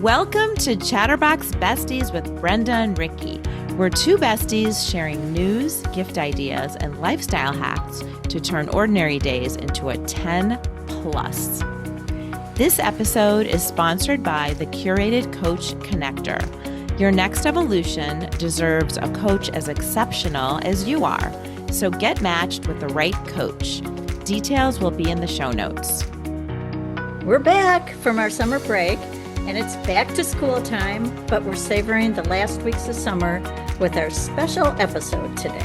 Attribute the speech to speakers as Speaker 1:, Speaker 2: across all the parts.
Speaker 1: Welcome to Chatterbox Besties with Brenda and Ricki. We're two besties sharing news, gift ideas, and lifestyle hacks to turn ordinary days into a 10 plus. This episode is sponsored by the Curated Coach Connector. Your next evolution deserves a coach as exceptional as you are. So get matched with the right coach. Details will be in the show notes.
Speaker 2: We're back from our summer break, and it's back to school time, but we're savoring the last weeks of summer with our special episode today.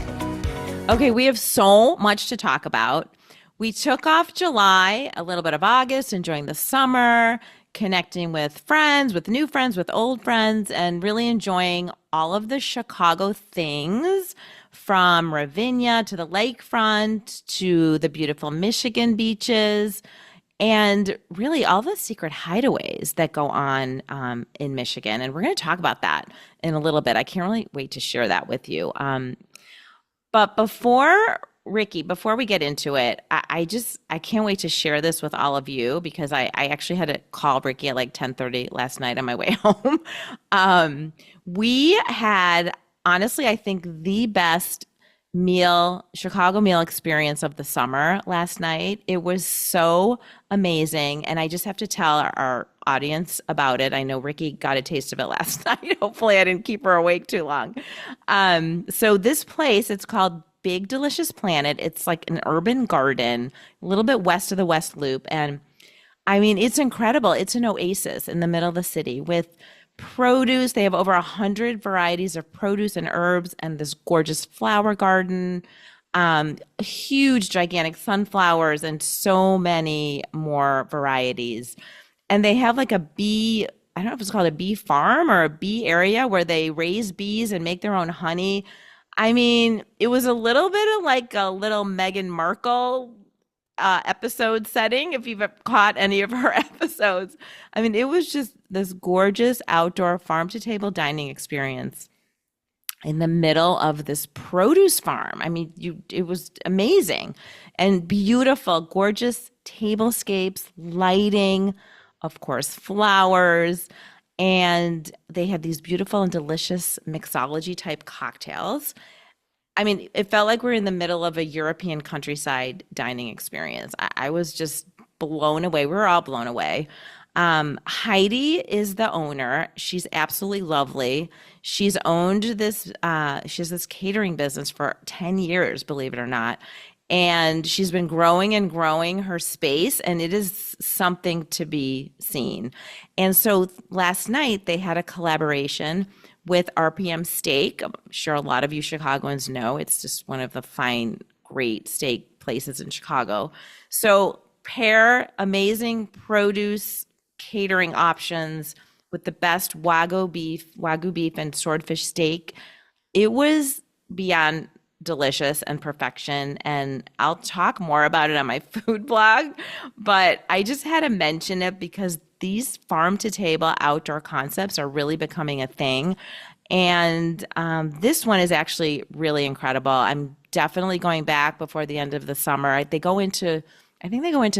Speaker 1: Okay, we have so much to talk about. We took off July, a little bit of August, enjoying the summer, connecting with friends, with new friends, with old friends, and really enjoying all of the Chicago things, from Ravinia to the lakefront to the beautiful Michigan beaches, and really all the secret hideaways that go on in Michigan. And we're going to talk about that in a little bit. I can't really wait to share that with you. But Ricki, before we get into it, I can't wait to share this with all of you because I actually had to call Ricki at like 10:30 last night on my way home. We had, honestly, I think the best Chicago meal experience of the summer last night. It was so amazing. And I just have to tell our audience about it. I know Ricki got a taste of it last night. Hopefully I didn't keep her awake too long. So this place, it's called Big Delicious Planet. It's like an urban garden, a little bit west of the West Loop. And I mean, it's incredible. It's an oasis in the middle of the city with produce. They have over 100 varieties of produce and herbs and this gorgeous flower garden, huge, gigantic sunflowers, and so many more varieties. And they have like I don't know if it's called a bee farm or a bee area where they raise bees and make their own honey. I mean, it was a little bit of like a little Meghan Markle episode setting, if you've caught any of her episodes. I mean, it was just this gorgeous outdoor farm to table dining experience in the middle of this produce farm. I mean, it was amazing and beautiful, gorgeous tablescapes, lighting, of course, flowers, and they had these beautiful and delicious mixology type cocktails. I mean, it felt like we're in the middle of a European countryside dining experience. I was just blown away. We were all blown away. Heidi is the owner. She's absolutely lovely. She's owned this, she has this catering business for 10 years, believe it or not. And she's been growing and growing her space, and it is something to be seen. And so last night they had a collaboration with RPM Steak. I'm sure a lot of you Chicagoans know. It's just one of the fine, great steak places in Chicago. So pair amazing produce catering options with the best Wagyu beef and swordfish steak. It was beyond delicious and perfection. And I'll talk more about it on my food blog, but I just had to mention it because these farm to table outdoor concepts are really becoming a thing. And this one is actually really incredible. I'm definitely going back before the end of the summer. I think they go into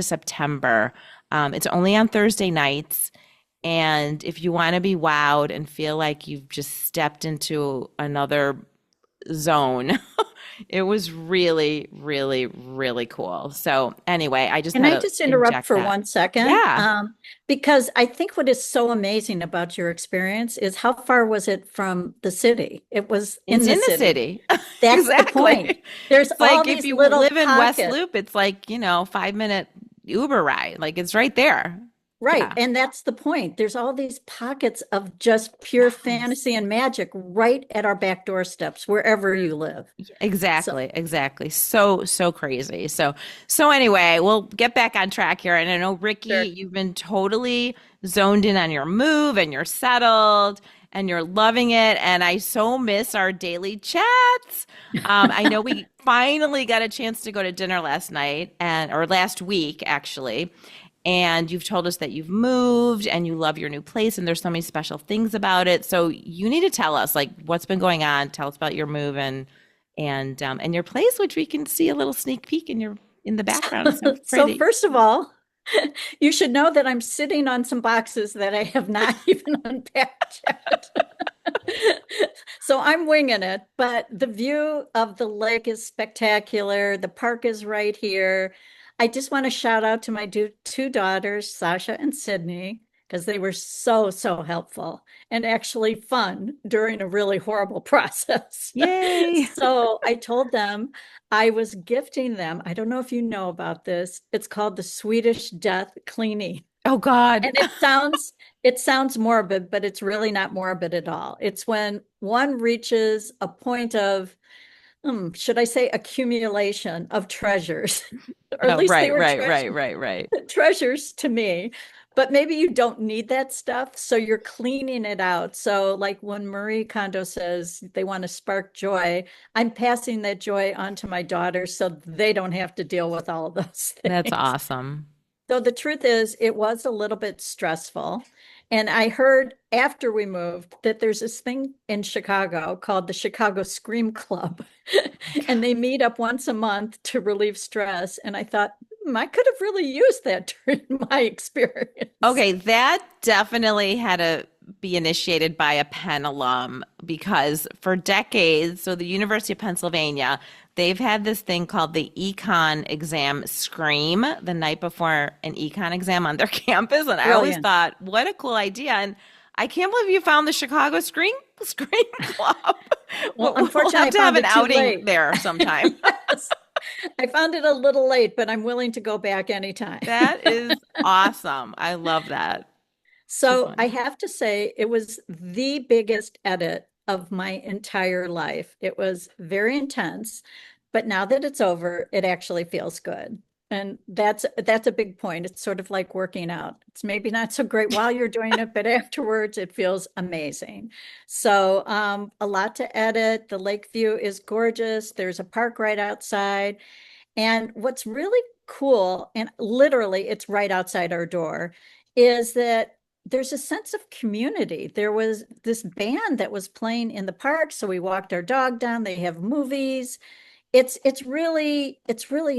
Speaker 1: September. It's only on Thursday nights. And if you want to be wowed and feel like you've just stepped into another zone, it was really, really, really cool. So anyway,
Speaker 2: Can I just interrupt for 1 second?
Speaker 1: Yeah.
Speaker 2: Because I think what is so amazing about your experience is how far was it from the city? It's in the city. That's
Speaker 1: exactly.
Speaker 2: The point. There's
Speaker 1: it's
Speaker 2: all
Speaker 1: like
Speaker 2: these
Speaker 1: if you
Speaker 2: little
Speaker 1: live in West
Speaker 2: pockets.
Speaker 1: Loop, it's like, 5-minute Uber ride. Like it's right there.
Speaker 2: Right.
Speaker 1: Yeah.
Speaker 2: And that's the point. There's all these pockets of just pure fantasy and magic right at our back doorsteps, wherever you live.
Speaker 1: Exactly. So crazy. So anyway, we'll get back on track here. And I know, Ricki,
Speaker 2: Sure.
Speaker 1: You've been totally zoned in on your move and you're settled and you're loving it. And I so miss our daily chats. I know we finally got a chance to go to dinner last night or last week, actually. And you've told us that you've moved and you love your new place and there's so many special things about it. So you need to tell us like what's been going on. Tell us about your move and your place, which we can see a little sneak peek in the background. It's so
Speaker 2: So
Speaker 1: pretty.
Speaker 2: first of all, You should know that I'm sitting on some boxes that I have not even unpacked yet. So I'm winging it, but the view of the lake is spectacular. The park is right here. I just want to shout out to my two daughters, Sasha and Sydney, because they were so helpful and actually fun during a really horrible process.
Speaker 1: Yay.
Speaker 2: So I told them I was gifting them. I don't know if you know about this. It's called the Swedish death cleaning.
Speaker 1: Oh God.
Speaker 2: And it sounds morbid, but it's really not morbid at all. It's when one reaches a point of, should I say, accumulation of treasures, or at
Speaker 1: Oh,
Speaker 2: least they
Speaker 1: right,
Speaker 2: were
Speaker 1: right, right, right, right.
Speaker 2: treasures to me. But maybe you don't need that stuff, so you're cleaning it out. So, like when Marie Kondo says they want to spark joy, I'm passing that joy on to my daughters so they don't have to deal with all of those
Speaker 1: That's
Speaker 2: things.
Speaker 1: awesome.
Speaker 2: So the truth is, it was a little bit stressful. And I heard after we moved that there's this thing in Chicago called the Chicago Scream Club. And they meet up once a month to relieve stress. And I thought, I could have really used that during my experience.
Speaker 1: Okay, that definitely had to be initiated by a Penn alum because for decades, so the University of Pennsylvania, they've had this thing called the econ exam scream the night before an econ exam on their campus. And I always
Speaker 2: Brilliant.
Speaker 1: thought, what a cool idea. And I can't believe you found the Chicago Scream Club.
Speaker 2: Well,
Speaker 1: We'll
Speaker 2: unfortunately,
Speaker 1: have
Speaker 2: I
Speaker 1: to have
Speaker 2: found
Speaker 1: an
Speaker 2: it too
Speaker 1: outing
Speaker 2: late.
Speaker 1: there sometime.
Speaker 2: Yes. I found it a little late, but I'm willing to go back anytime.
Speaker 1: That is awesome. I love that. Too
Speaker 2: So I
Speaker 1: fun.
Speaker 2: have to say, it was the biggest edit of my entire life. It was very intense, but now that it's over, it actually feels good. And that's a big point. It's sort of like working out. It's maybe not so great while you're doing it, but afterwards it feels amazing. So a lot to edit. The lake view is gorgeous. There's a park right outside. And what's really cool, and literally it's right outside our door, is that there's a sense of community. There was this band that was playing in the park, so we walked our dog down. They have movies. It's really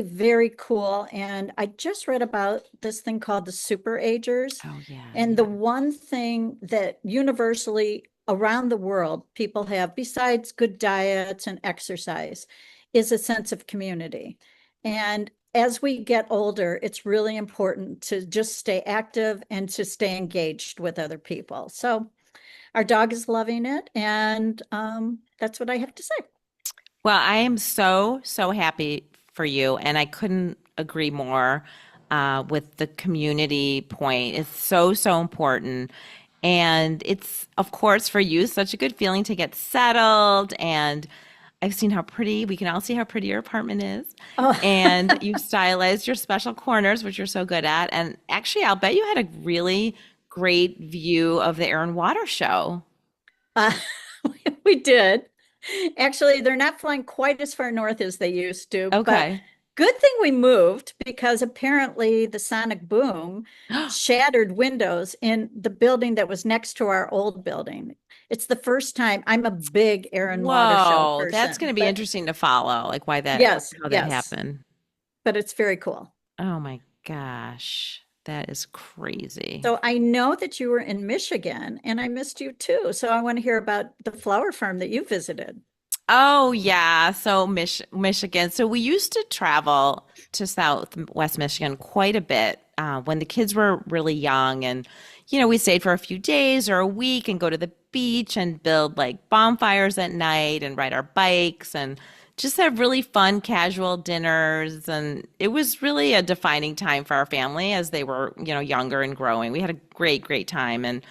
Speaker 2: very cool. And I just read about this thing called the super agers.
Speaker 1: Oh, yeah,
Speaker 2: And the
Speaker 1: yeah.
Speaker 2: one thing that universally around the world people have, besides good diets and exercise, is a sense of community. And as we get older, it's really important to just stay active and to stay engaged with other people. So our dog is loving it, and that's what I have to say.
Speaker 1: Well, I am so happy for you, and I couldn't agree more with the community point. It's so important. And it's, of course, for you, such a good feeling to get settled. And I've seen how pretty, we can all see how pretty your apartment is.
Speaker 2: Oh,
Speaker 1: And you've stylized your special corners, which you're so good at. And actually, I'll bet you had a really great view of the Air and Water show.
Speaker 2: uh, we did. Actually, they're not flying quite as far north as they used to, but
Speaker 1: Okay.
Speaker 2: good thing we moved because apparently the sonic boom shattered windows in the building that was next to our old building. It's the first time. I'm a big air and water show
Speaker 1: Whoa, that's going
Speaker 2: person,
Speaker 1: to be
Speaker 2: but
Speaker 1: interesting to follow, like why that,
Speaker 2: yes,
Speaker 1: how that
Speaker 2: yes,
Speaker 1: happened.
Speaker 2: but it's very cool.
Speaker 1: Oh my gosh, that is crazy.
Speaker 2: So I know that you were in Michigan and I missed you too. So I want to hear about the flower farm that you visited.
Speaker 1: Oh yeah, so Michigan. So we used to travel to Southwest Michigan quite a bit when the kids were really young, and we stayed for a few days or a week and go to the beach and build like bonfires at night and ride our bikes and just have really fun casual dinners. And it was really a defining time for our family as they were, younger and growing. We had a great time. And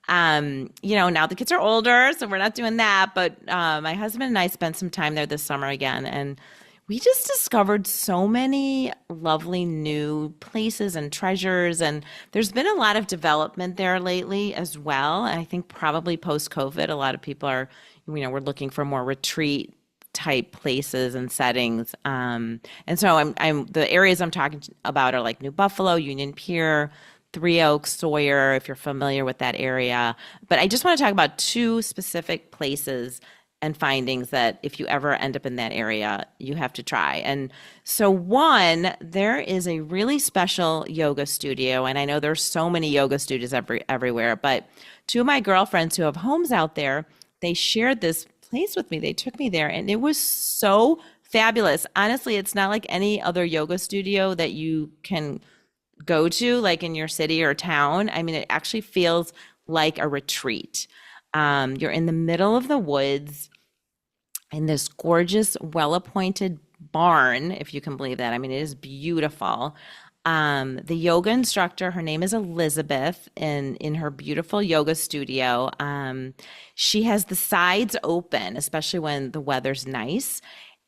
Speaker 1: now the kids are older, so we're not doing that. But my husband and I spent some time there this summer again, and we just discovered so many lovely new places and treasures. And there's been a lot of development there lately as well. I think probably post-COVID, a lot of people are, we're looking for more retreat type places and settings. And so the areas I'm talking about are like New Buffalo, Union Pier, Three Oaks, Sawyer, if you're familiar with that area. But I just want to talk about two specific places and findings that if you ever end up in that area, you have to try. And so, one, there is a really special yoga studio, and I know there's so many yoga studios everywhere, but two of my girlfriends who have homes out there, they shared this place with me. They took me there, and it was so fabulous. Honestly, it's not like any other yoga studio that you can go to, like in your city or town. I mean, it actually feels like a retreat. You're in the middle of the woods in this gorgeous, well-appointed barn, if you can believe that. I mean, it is beautiful. The yoga instructor, her name is Elizabeth, in her beautiful yoga studio. She has the sides open, especially when the weather's nice.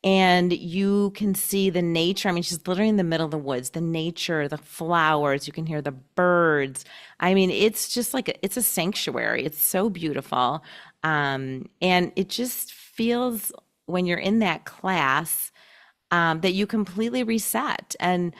Speaker 1: And you can see the nature. I mean, she's literally in the middle of the woods, the nature, the flowers, you can hear the birds. I mean, it's just like it's a sanctuary. It's so beautiful. And it just feels when you're in that class that you completely reset. And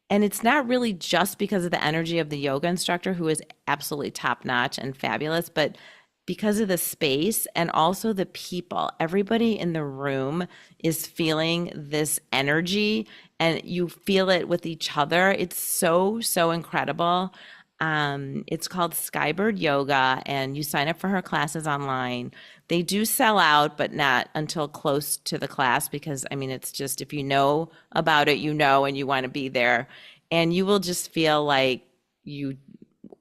Speaker 1: it's not really just because of the energy of the yoga instructor, who is absolutely top notch and fabulous, but because of the space and also the people. Everybody in the room is feeling this energy and you feel it with each other. It's so, so incredible. It's called Skybird Yoga, and you sign up for her classes online. They do sell out, but not until close to the class because, I mean, it's just if you know about it, you know, and you want to be there. And you will just feel like you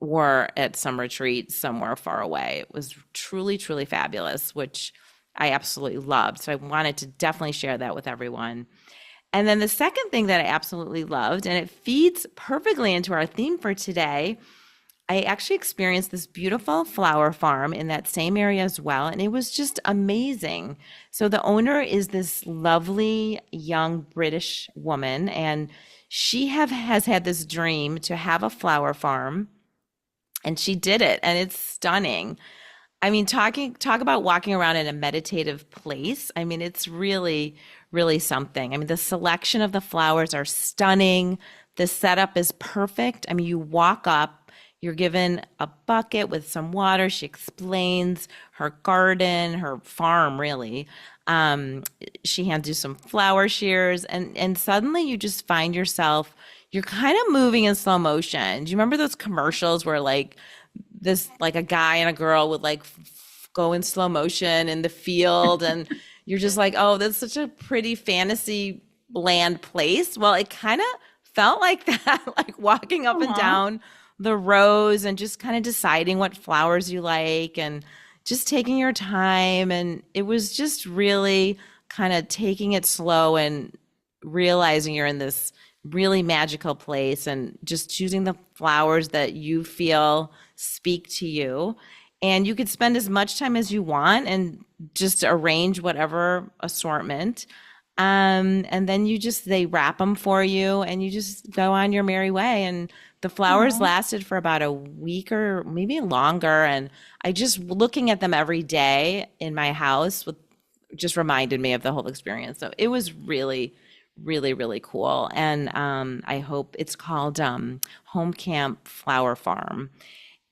Speaker 1: were at some retreat somewhere far away. It was truly, truly fabulous, which I absolutely loved. So I wanted to definitely share that with everyone. And then the second thing that I absolutely loved, and it feeds perfectly into our theme for today, I actually experienced this beautiful flower farm in that same area as well, and it was just amazing. So the owner is this lovely young British woman, and has had this dream to have a flower farm, and she did it, and it's stunning. I mean, talk about walking around in a meditative place. I mean, it's really, really something. I mean, the selection of the flowers are stunning. The setup is perfect. I mean, you walk up, you're given a bucket with some water. She explains her garden, her farm, really. Um, she hands you some flower shears, and suddenly you just find yourself, you're kind of moving in slow motion. Do you remember those commercials where like a guy and a girl would go in slow motion in the field, and you're just like, oh, that's such a pretty fantasy land place. Well, it kind of felt like that, like walking up and
Speaker 2: Aw.
Speaker 1: down the rows and just kind of deciding what flowers you like and just taking your time. And it was just really kind of taking it slow and realizing you're in this really magical place and just choosing the flowers that you feel speak to you. And you could spend as much time as you want and just arrange whatever assortment. And then they wrap them for you and you just go on your merry way. And the flowers
Speaker 2: Aw.
Speaker 1: lasted for about a week or maybe longer. And I just looking at them every day in my house just reminded me of the whole experience. So it was really, really, really cool. And I hope it's called Homecamp Flower Farm.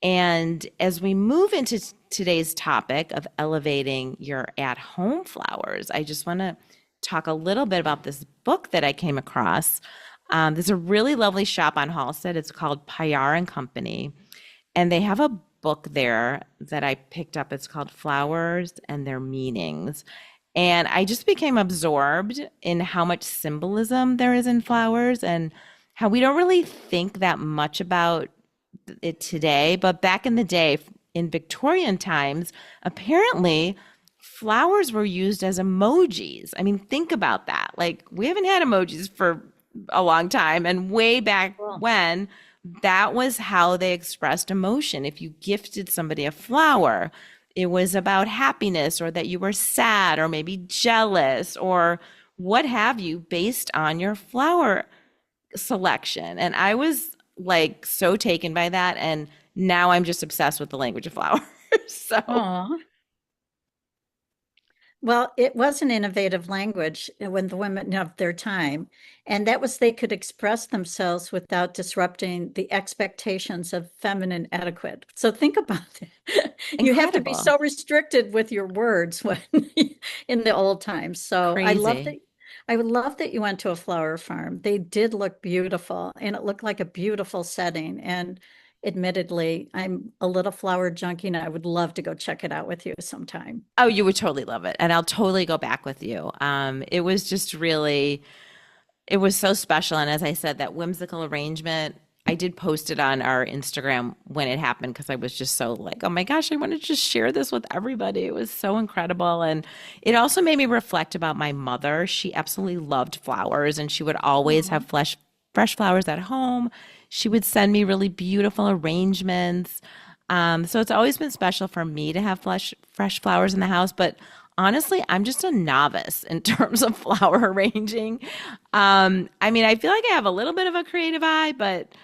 Speaker 1: And as we move into today's topic of elevating your at home flowers, I just want to talk a little bit about this book that I came across. There's a really lovely shop on Halstead. It's called Payar and Company. And they have a book there that I picked up. It's called Flowers and Their Meanings. And I just became absorbed in how much symbolism there is in flowers and how we don't really think that much about it today. But back in the day, in Victorian times, apparently flowers were used as emojis. I mean, think about that. Like, we haven't had emojis for a long time. And way back
Speaker 2: Cool.
Speaker 1: when, that was how they expressed emotion. If you gifted somebody a flower, it was about happiness or that you were sad or maybe jealous or what have you based on your flower selection. And I was like so taken by that. And now I'm just obsessed with the language of flowers. So,
Speaker 2: Aw. Well, it was an innovative language when the women of their time, and that was they could express themselves without disrupting the expectations of feminine etiquette. So think about it. You have to be
Speaker 1: Incredible.
Speaker 2: so restricted with your words when in the old times. So
Speaker 1: Crazy.
Speaker 2: I would love that you went to a flower farm. They did look beautiful, and it looked like a beautiful setting. And admittedly, I'm a little flower junkie, and I would love to go check it out with you sometime.
Speaker 1: Oh, you would totally love it. And I'll totally go back with you. It was just really, it was so special. And as I said, that whimsical arrangement, I did post it on our Instagram when it happened because I was just so like, oh my gosh, I want to just share this with everybody. It was so incredible. And it also made me reflect about my mother. She absolutely loved flowers and she would always have fresh flowers at home. She would send me really beautiful arrangements. So it's always been special for me to have fresh flowers in the house. But honestly, I'm just a novice in terms of flower arranging. I mean, I feel like I have a little bit of a creative eye, but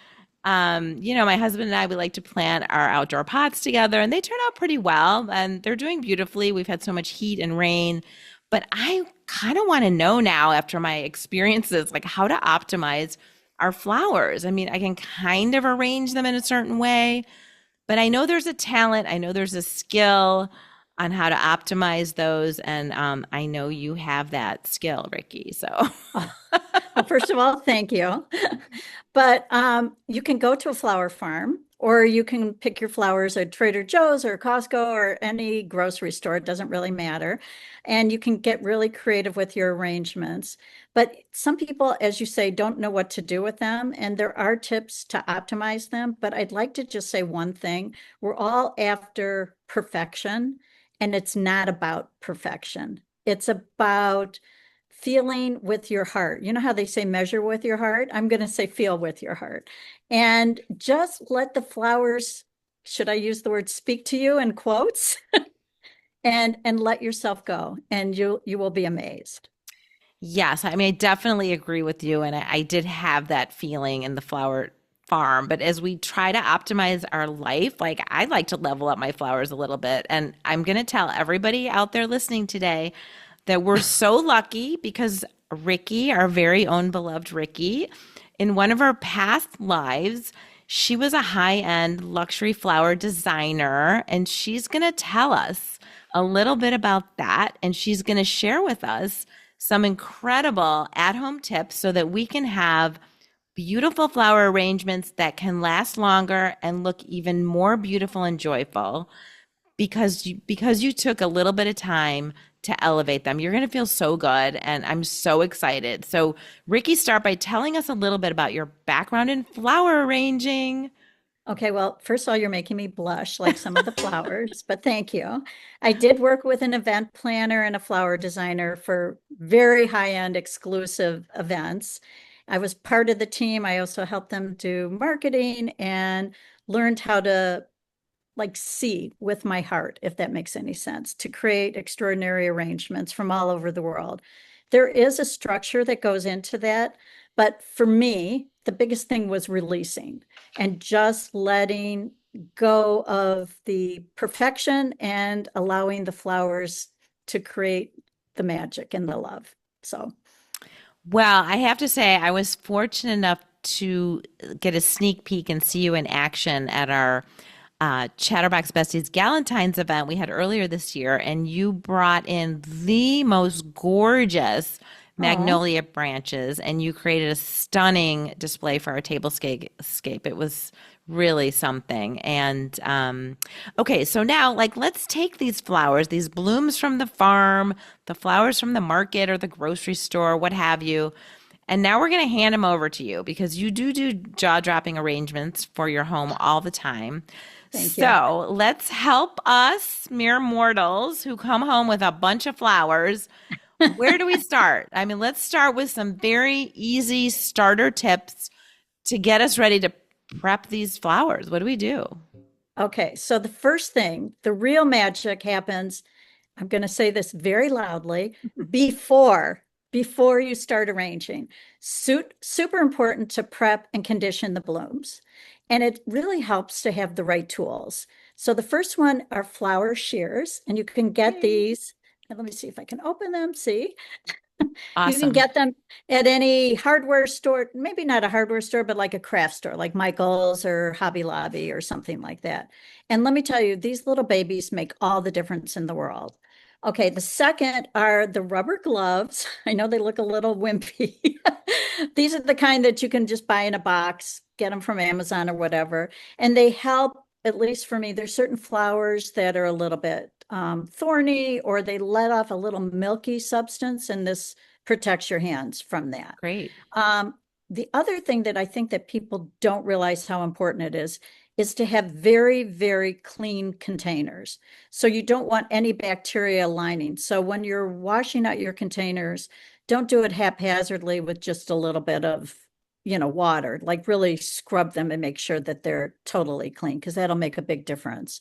Speaker 1: my husband and I, we like to plant our outdoor pots together and they turn out pretty well and they're doing beautifully. We've had so much heat and rain, but I kind of want to know now after my experiences, like how to optimize our flowers. I mean, I can kind of arrange them in a certain way, but I know there's a talent, I know there's a skill on how to optimize those. And I know you have that skill, Ricki. So,
Speaker 2: Well, first of all, thank you. But you can go to a flower farm or you can pick your flowers at Trader Joe's or Costco or any grocery store. It doesn't really matter. And you can get really creative with your arrangements. But some people, as you say, don't know what to do with them. And there are tips to optimize them. But I'd like to just say one thing. We're all after perfection, and it's not about perfection. It's about feeling with your heart. You know how they say measure with your heart? I'm going to say feel with your heart. And just let the flowers, should I use the word speak to you in quotes? And let yourself go and you will be amazed.
Speaker 1: yes, I mean, I definitely agree with you. And I did have that feeling in the flower farm. But as we try to optimize our life, like I'd like to level up my flowers a little bit. And I'm going to tell everybody out there listening today that we're so lucky because Ricki, our very own beloved Ricki, in one of her past lives, she was a high-end luxury flower designer, and she's going to tell us a little bit about that, and she's going to share with us some incredible at-home tips so that we can have beautiful flower arrangements that can last longer and look even more beautiful and joyful because you took a little bit of time to elevate them. You're going to feel so good and I'm so excited. So, Ricki, start by telling us a little bit about your background in flower arranging.
Speaker 2: Okay, well, first of all, you're making me blush like some of the flowers, but thank you. I did work with an event planner and a flower designer for very high-end exclusive events. I was part of the team. I also helped them do marketing and learned how to like see with my heart, if that makes any sense, to create extraordinary arrangements from all over the world. There is a structure that goes into that, but for me, the biggest thing was releasing and just letting go of the perfection and allowing the flowers to create the magic and the love. So,
Speaker 1: Well, I have to say, I was fortunate enough to get a sneak peek and see you in action at our Chatterbox Besties Galentine's event we had earlier this year, and you brought in the most gorgeous
Speaker 2: oh,
Speaker 1: magnolia branches, and you created a stunning display for our tablescape. It was really something. And okay, so now like let's take these flowers, these blooms from the farm, the flowers from the market or the grocery store, what have you. And now we're going to hand them over to you because you do jaw-dropping arrangements for your home all the time.
Speaker 2: thank you.
Speaker 1: So let's help us mere mortals who come home with a bunch of flowers. Where do we start? I mean, let's start with some very easy starter tips to get us ready to prep these flowers. What do we do?
Speaker 2: Okay, so the first thing, the real magic happens, I'm going to say this very loudly, before before you start arranging. Super important to prep and condition the blooms. And it really helps to have the right tools. So the first one are flower shears, and you can get
Speaker 1: Yay.
Speaker 2: these And let me see if I can open them. See, you can
Speaker 1: Awesome.
Speaker 2: get them at any hardware store, maybe not a hardware store, but like a craft store, like Michael's or Hobby Lobby or something like that. And let me tell you, these little babies make all the difference in the world. Okay, the second are the rubber gloves. I know they look a little wimpy. These are the kind that you can just buy in a box, get them from Amazon or whatever. And they help, at least for me, there's certain flowers that are a little bit thorny or they let off a little milky substance, and this protects your hands from that.
Speaker 1: Great.
Speaker 2: Um, the other thing that I think that people don't realize how important it is to have very, very clean containers. So you don't want any bacteria lining. So when you're washing out your containers, don't do it haphazardly with just a little bit of, water. Like really scrub them and make sure that they're totally clean because that'll make a big difference.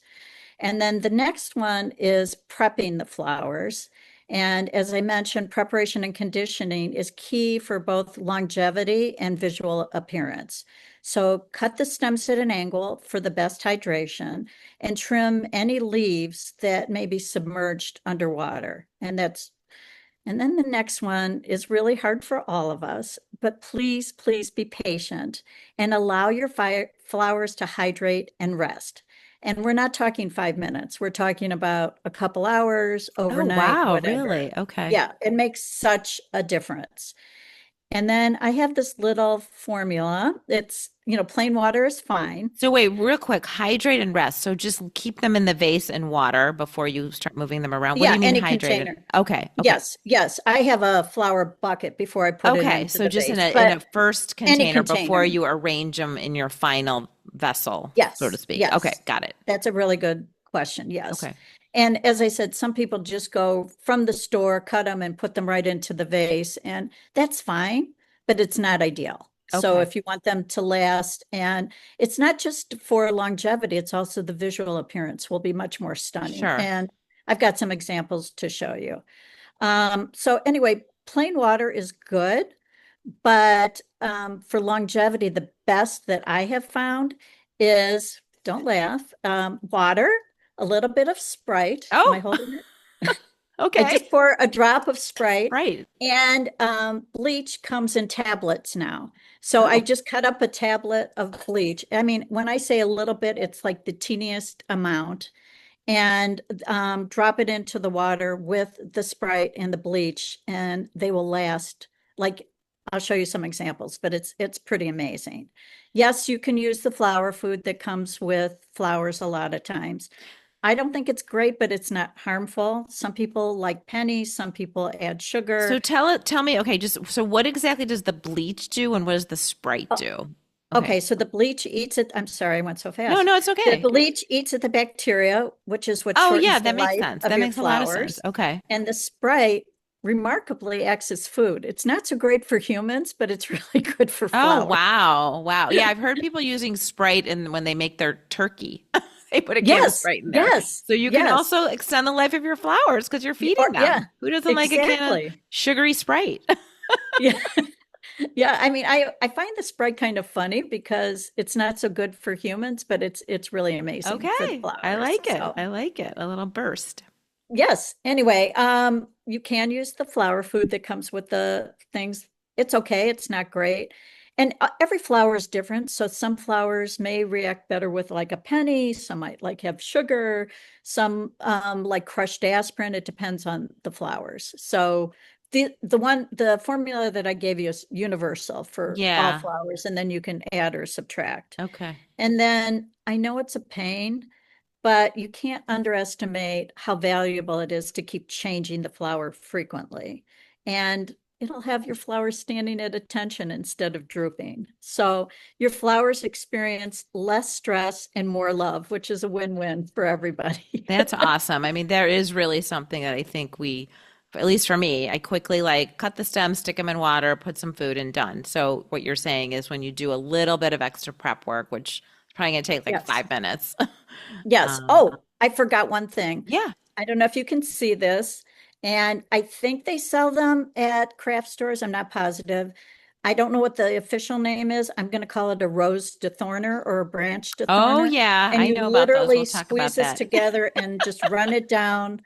Speaker 2: And then the next one is prepping the flowers. And as I mentioned, preparation and conditioning is key for both longevity and visual appearance. So cut the stems at an angle for the best hydration and trim any leaves that may be submerged underwater. And then the next one is really hard for all of us, but please, please be patient and allow your flowers to hydrate and rest. And we're not talking 5 minutes. We're talking about a couple hours,
Speaker 1: Oh,
Speaker 2: overnight,
Speaker 1: wow.
Speaker 2: whatever.
Speaker 1: Really? Okay.
Speaker 2: Yeah, it makes such a difference. And then I have this little formula. It's, plain water is fine.
Speaker 1: So wait, real quick, hydrate and rest. So just keep them in the vase and water before you start moving them around. What do
Speaker 2: Yeah,
Speaker 1: you mean
Speaker 2: any
Speaker 1: hydrated?
Speaker 2: container.
Speaker 1: Okay, okay.
Speaker 2: Yes, yes. I have a flower bucket before I put it
Speaker 1: Okay,
Speaker 2: into
Speaker 1: so
Speaker 2: the
Speaker 1: just in
Speaker 2: vase,
Speaker 1: a
Speaker 2: but
Speaker 1: first
Speaker 2: any
Speaker 1: container before
Speaker 2: container.
Speaker 1: you arrange them in your final vessel, so to
Speaker 2: Yes,
Speaker 1: speak. Okay,
Speaker 2: yes.
Speaker 1: got it.
Speaker 2: That's a really good question. Yes.
Speaker 1: Okay,
Speaker 2: And as I said, some people just go from the store, cut them and put them right into the vase, and that's fine, but it's not ideal. So
Speaker 1: okay,
Speaker 2: if you want them to last, and it's not just for longevity, it's also the visual appearance will be much more stunning.
Speaker 1: sure.
Speaker 2: And I've got some examples to show you. So anyway, plain water is good. But for longevity, the best that I have found is, don't laugh, water, a little bit of Sprite. Am I
Speaker 1: Oh,
Speaker 2: holding it? I
Speaker 1: okay.
Speaker 2: just pour a drop of Sprite,
Speaker 1: Right.
Speaker 2: and bleach comes in tablets now. So I
Speaker 1: Oh,
Speaker 2: just cut up a tablet of bleach. I mean, when I say a little bit, it's like the teeniest amount, and drop it into the water with the Sprite and the bleach, and they will last. Like, I'll show you some examples, but it's pretty amazing. Yes, you can use the flower food that comes with flowers a lot of times. I don't think it's great, but it's not harmful. Some people like pennies, some people add
Speaker 1: so
Speaker 2: sugar.
Speaker 1: tell me, okay, just so what exactly does the bleach do and what does the Sprite
Speaker 2: Oh,
Speaker 1: do? Okay.
Speaker 2: okay, so the bleach eats it. I'm sorry, I went so
Speaker 1: No,
Speaker 2: fast.
Speaker 1: no, it's
Speaker 2: The
Speaker 1: okay.
Speaker 2: bleach eats at the bacteria, which is what
Speaker 1: Oh, yeah,
Speaker 2: shortens the
Speaker 1: that makes
Speaker 2: life
Speaker 1: sense.
Speaker 2: of
Speaker 1: That
Speaker 2: your
Speaker 1: makes a lot of sense.
Speaker 2: flowers.
Speaker 1: Okay.
Speaker 2: And the Sprite remarkably acts as food. It's not so great for humans, but it's really good for
Speaker 1: Oh,
Speaker 2: flowers.
Speaker 1: wow. Wow. Yeah, I've heard people using Sprite in when they make their turkey. They put a can of
Speaker 2: Yes,
Speaker 1: Sprite in there.
Speaker 2: yes,
Speaker 1: So you can
Speaker 2: yes.
Speaker 1: also extend the life of your flowers because you're feeding
Speaker 2: Or yeah,
Speaker 1: them. Who doesn't like a can of
Speaker 2: exactly.
Speaker 1: sugary Sprite?
Speaker 2: Yeah. Yeah, I mean, I find the Sprite kind of funny because it's not so good for humans, but it's really amazing for the
Speaker 1: Okay. I
Speaker 2: flowers.
Speaker 1: like it.
Speaker 2: So,
Speaker 1: I like it. A little burst.
Speaker 2: yes. Anyway, you can use the flower food that comes with the things. It's okay. It's not great. And every flower is different. So some flowers may react better with like a penny. Some might like have sugar. Some like crushed aspirin. It depends on the flowers. So the formula that I gave you is universal for all
Speaker 1: Yeah.
Speaker 2: flowers, and then you can add or subtract.
Speaker 1: Okay.
Speaker 2: And then I know it's a pain, but you can't underestimate how valuable it is to keep changing the flower frequently. And it'll have your flowers standing at attention instead of drooping. So your flowers experience less stress and more love, which is a win-win for everybody.
Speaker 1: That's awesome. I mean, there is really something that I think at least for me, I quickly like cut the stems, stick them in water, put some food, and done. So what you're saying is when you do a little bit of extra prep work, which is probably gonna take like
Speaker 2: Yes.
Speaker 1: 5 minutes.
Speaker 2: Yes.
Speaker 1: Um,
Speaker 2: Oh, I forgot one thing.
Speaker 1: yeah.
Speaker 2: I don't know if you can see this, and I think they sell them at craft stores. I'm not positive. I don't know what the official name is. I'm going to call it a rose de thorner or a branch de
Speaker 1: Oh
Speaker 2: thorner.
Speaker 1: yeah,
Speaker 2: And
Speaker 1: I
Speaker 2: you
Speaker 1: know about those.
Speaker 2: literally
Speaker 1: We'll talk
Speaker 2: squeeze
Speaker 1: about
Speaker 2: this
Speaker 1: that.
Speaker 2: together and just run it down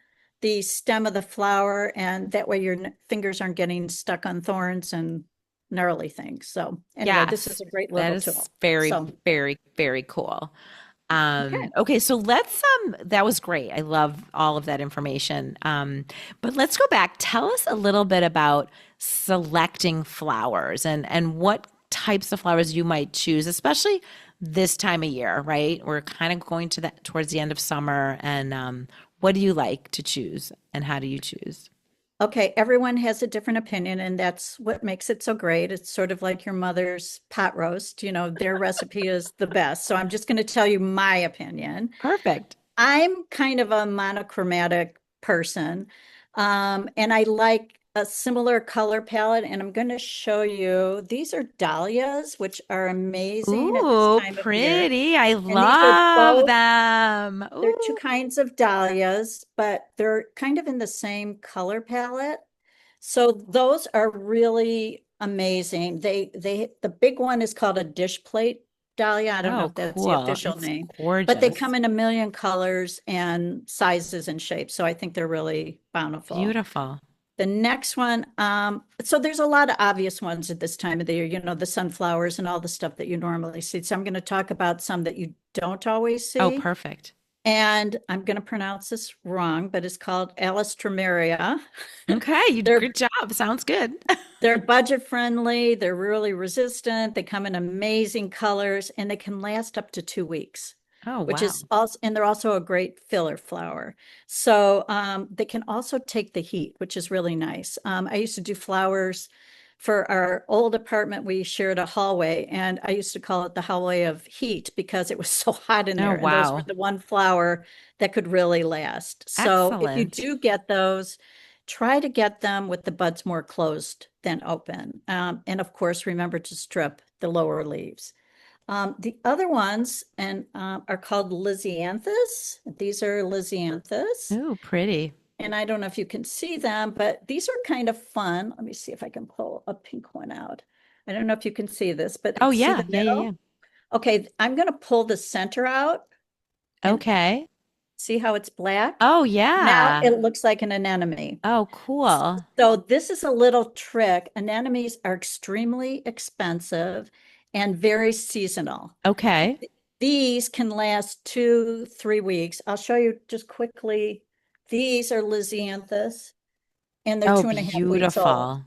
Speaker 2: the stem of the flower, and that way your fingers aren't getting stuck on thorns and gnarly things. So anyway, this is
Speaker 1: Yes,
Speaker 2: a great
Speaker 1: that
Speaker 2: little
Speaker 1: is
Speaker 2: tool.
Speaker 1: very,
Speaker 2: So,
Speaker 1: very, very cool.
Speaker 2: okay.
Speaker 1: Okay, so let's that was great. I love all of that information. But let's go back. Tell us a little bit about selecting flowers and what types of flowers you might choose, especially this time of year, right? We're kind of going to that towards the end of summer, and what do you like to choose, and how do you choose?
Speaker 2: Okay, everyone has a different opinion, and that's what makes it so great. It's sort of like your mother's pot roast. Their recipe is the best. So I'm just going to tell you my opinion.
Speaker 1: Perfect.
Speaker 2: I'm kind of a monochromatic person, and I like a similar color palette. And I'm going to show you, these are dahlias, which are amazing at this
Speaker 1: Ooh,
Speaker 2: time of year.
Speaker 1: pretty. I
Speaker 2: And these are
Speaker 1: love
Speaker 2: both,
Speaker 1: them.
Speaker 2: they're two
Speaker 1: Ooh.
Speaker 2: kinds of dahlias, but they're kind of in the same color palette. So those are really amazing. The big one is called a dish plate dahlia. I don't know
Speaker 1: Oh,
Speaker 2: if that's the
Speaker 1: cool.
Speaker 2: official
Speaker 1: It's
Speaker 2: name, but they
Speaker 1: gorgeous.
Speaker 2: come in a million colors and sizes and shapes. So I think they're really bountiful.
Speaker 1: Beautiful.
Speaker 2: The next one, so there's a lot of obvious ones at this time of the year, the sunflowers and all the stuff that you normally see. So I'm going to talk about some that you don't always
Speaker 1: Oh,
Speaker 2: see.
Speaker 1: perfect.
Speaker 2: And I'm going to pronounce this wrong, but it's called Alistrameria.
Speaker 1: Okay, you
Speaker 2: They're
Speaker 1: good job. Sounds good.
Speaker 2: they're budget friendly, they're really resistant, they come in amazing colors, and they can last up to 2 weeks,
Speaker 1: Oh,
Speaker 2: which
Speaker 1: wow.
Speaker 2: is also, and they're also a great filler flower. So they can also take the heat, which is really nice. I used to do flowers for our old apartment. We shared a hallway, and I used to call it the hallway of heat because it was so hot in
Speaker 1: Oh,
Speaker 2: there. And those were
Speaker 1: wow.
Speaker 2: the one flower that could really last. So if you
Speaker 1: Excellent.
Speaker 2: do get those, try to get them with the buds more closed than open. And of course, remember to strip the lower leaves. The other ones are called Lysianthus. These are Lysianthus.
Speaker 1: Oh, pretty.
Speaker 2: And I don't know if you can see them, but these are kind of fun. Let me see if I can pull a pink one out. I don't know if you can see this,
Speaker 1: Oh,
Speaker 2: but see
Speaker 1: yeah.
Speaker 2: the
Speaker 1: Yeah, yeah, yeah.
Speaker 2: middle? Okay, I'm going to pull the center out and
Speaker 1: Okay.
Speaker 2: see how it's black.
Speaker 1: Oh,
Speaker 2: Now
Speaker 1: yeah.
Speaker 2: it looks like an anemone.
Speaker 1: Oh, cool.
Speaker 2: So this is a little trick. Anemones are extremely expensive and very seasonal.
Speaker 1: Okay.
Speaker 2: These can last 2, 3 weeks. I'll show you just quickly. These are Lysianthus, and they're
Speaker 1: Oh,
Speaker 2: 2.5 weeks old.
Speaker 1: beautiful.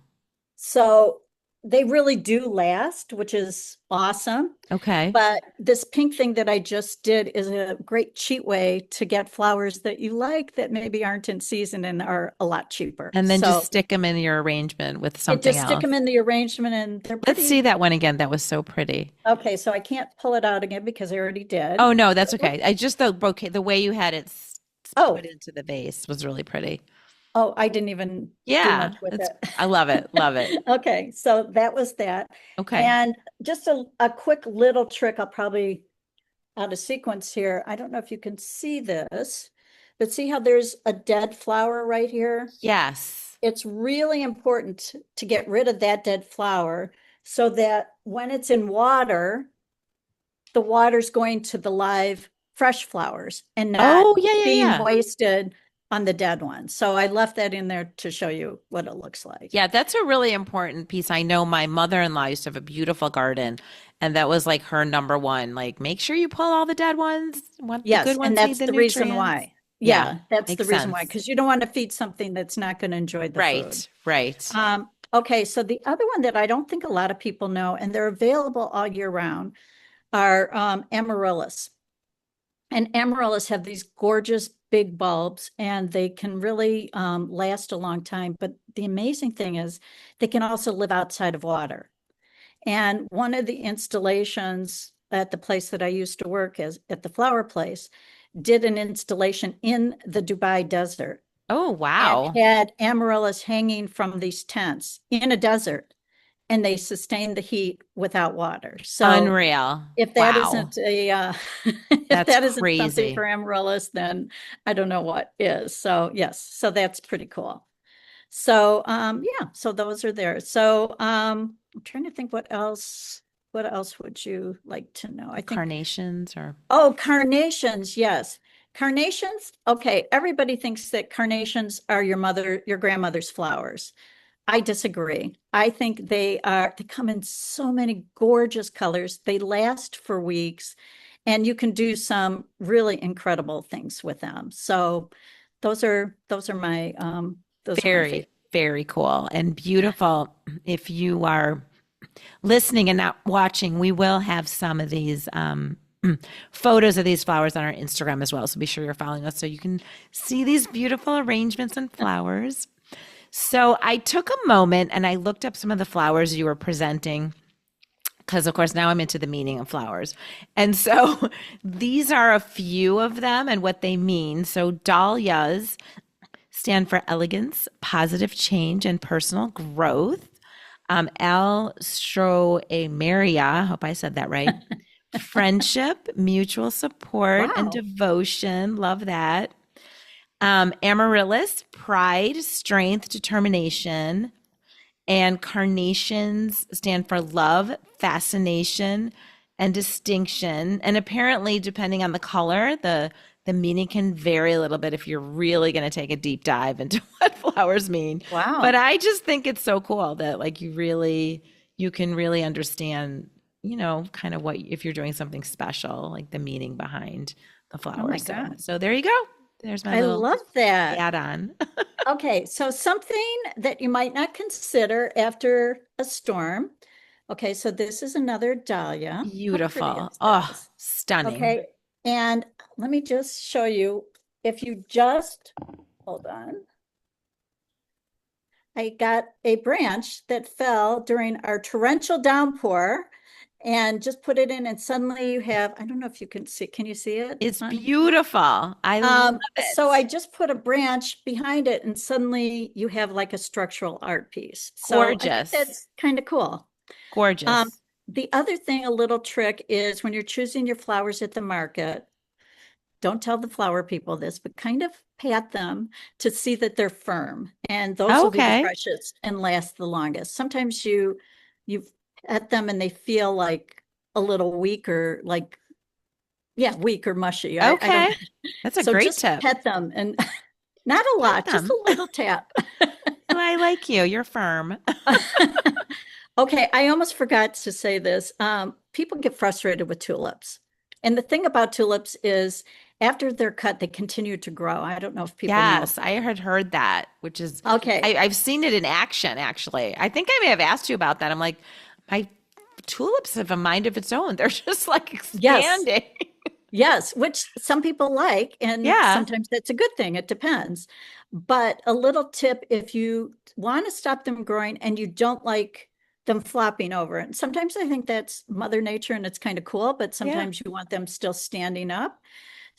Speaker 2: So they really do last, which is awesome.
Speaker 1: Okay.
Speaker 2: But this pink thing that I just did is a great cheat way to get flowers that you like that maybe aren't in season and are a lot cheaper.
Speaker 1: And then just
Speaker 2: So
Speaker 1: stick them in your arrangement with
Speaker 2: it
Speaker 1: something
Speaker 2: just stick
Speaker 1: else.
Speaker 2: them in the arrangement and they're
Speaker 1: Let's see
Speaker 2: pretty.
Speaker 1: that one again. That was so pretty.
Speaker 2: Okay, so I can't pull it out again because I already did.
Speaker 1: Oh, no, that's okay. I just the bouquet, the way you had it put
Speaker 2: Oh,
Speaker 1: into the vase was really pretty.
Speaker 2: oh, I didn't even do
Speaker 1: Yeah,
Speaker 2: much with
Speaker 1: it's
Speaker 2: it.
Speaker 1: I love it. Love it.
Speaker 2: Okay, so that was that.
Speaker 1: Okay.
Speaker 2: And just a quick little trick, I'll probably out of sequence here. I don't know if you can see this, but see how there's a dead flower right here?
Speaker 1: Yes.
Speaker 2: It's really important to get rid of that dead flower so that when it's in water, the water's going to the live fresh flowers and not
Speaker 1: Oh, yeah, yeah,
Speaker 2: being
Speaker 1: yeah.
Speaker 2: wasted on the dead ones. So I left that in there to show you what it looks like.
Speaker 1: Yeah, that's a really important piece. I know my mother-in-law used to have a beautiful garden, and that was like her number one. Like, make sure you pull all the dead ones. Want the good
Speaker 2: Yes, and
Speaker 1: ones need
Speaker 2: that's
Speaker 1: the
Speaker 2: the reason
Speaker 1: nutrients.
Speaker 2: why.
Speaker 1: Yeah,
Speaker 2: Yeah, that's the
Speaker 1: makes
Speaker 2: reason why,
Speaker 1: sense.
Speaker 2: because you don't want to feed something that's not going to enjoy the food.
Speaker 1: Right, right.
Speaker 2: Okay, so the other one that I don't think a lot of people know, and they're available all year round, are amaryllis. And amaryllis have these gorgeous big bulbs, and they can really last a long time. But the amazing thing is, they can also live outside of water. And one of the installations at the place that I used to work as at the flower place did an installation in the Dubai desert
Speaker 1: Oh,
Speaker 2: and
Speaker 1: wow.
Speaker 2: had amaryllis hanging from these tents in a desert, and they sustained the heat without water. So
Speaker 1: Unreal.
Speaker 2: if that
Speaker 1: Wow.
Speaker 2: isn't a if
Speaker 1: That's
Speaker 2: that isn't something
Speaker 1: crazy.
Speaker 2: for amaryllis, then I don't know what is. So yes, so that's pretty cool. So yeah, so those are there. So I'm trying to think what else would you like to know? I think
Speaker 1: Carnations or
Speaker 2: oh, carnations, yes. Carnations, okay, everybody thinks that carnations are your grandmother's flowers. I disagree. I think they come in so many gorgeous colors. They last for weeks, and you can do some really incredible things with them. So those are my
Speaker 1: Very,
Speaker 2: favorite.
Speaker 1: very cool and beautiful. If you are listening and not watching, we will have some of these photos of these flowers on our Instagram as well. So be sure you're following us so you can see these beautiful arrangements and flowers. So I took a moment and I looked up some of the flowers you were presenting because, of course, now I'm into the meaning of flowers. And so these are a few of them and what they mean. So dahlias stand for elegance, positive change, and personal growth. Alstroemeria, hope I said that right. Friendship, mutual support, and
Speaker 2: Wow.
Speaker 1: devotion. Love that. Amaryllis, pride, strength, determination. And carnations stand for love, fascination, and distinction. And apparently, depending on the color, the meaning can vary a little bit if you're really going to take a deep dive into what flowers mean. But
Speaker 2: Wow.
Speaker 1: I just think it's so cool that like you can really understand, kind of what if you're doing something special, like the meaning behind the
Speaker 2: Oh my
Speaker 1: flowers. So
Speaker 2: God.
Speaker 1: so there you go. There's my
Speaker 2: I
Speaker 1: little
Speaker 2: love that.
Speaker 1: add on.
Speaker 2: Okay, so something that you might not consider after a storm. Okay, so this is another dahlia. How pretty
Speaker 1: Beautiful.
Speaker 2: is
Speaker 1: Oh,
Speaker 2: this?
Speaker 1: stunning.
Speaker 2: Okay, and let me just show you. If you just hold on, I got a branch that fell during our torrential downpour and just put it in, and suddenly you have, I don't know if you can you see it
Speaker 1: It's
Speaker 2: on here?
Speaker 1: beautiful. I love
Speaker 2: So I
Speaker 1: it.
Speaker 2: just put a branch behind it, and suddenly you have like a structural art piece. So I think
Speaker 1: Gorgeous.
Speaker 2: that's kind of cool. Um,
Speaker 1: Gorgeous.
Speaker 2: the other thing, a little trick is when you're choosing your flowers at the market, don't tell the flower people this, but kind of pat them to see that they're firm. And those will be the
Speaker 1: Okay.
Speaker 2: freshest and last the longest. Sometimes you pat them and they feel like a little weak or like, yeah, weak or mushy. I don't,
Speaker 1: Okay. That's a
Speaker 2: so
Speaker 1: great
Speaker 2: just
Speaker 1: tip.
Speaker 2: pet them and not a
Speaker 1: Pet
Speaker 2: lot, just
Speaker 1: them.
Speaker 2: a little tap.
Speaker 1: I like you. You're firm.
Speaker 2: Okay, I almost forgot to say this. People get frustrated with tulips. And the thing about tulips is after they're cut, they continue to grow. I don't know if people know.
Speaker 1: Yes, I had heard that, which is
Speaker 2: Okay,
Speaker 1: I've seen it in action actually. I think I may have asked you about that. I'm like, my tulips have a mind of its own. They're just like
Speaker 2: yes,
Speaker 1: expanding.
Speaker 2: yes, which some people like, and
Speaker 1: Yeah.
Speaker 2: sometimes that's a good thing. It depends. But a little tip, if you want to stop them growing and you don't like them flopping over, and sometimes I think that's Mother Nature and it's kind of cool, but
Speaker 1: Yeah.
Speaker 2: sometimes you want them still standing up.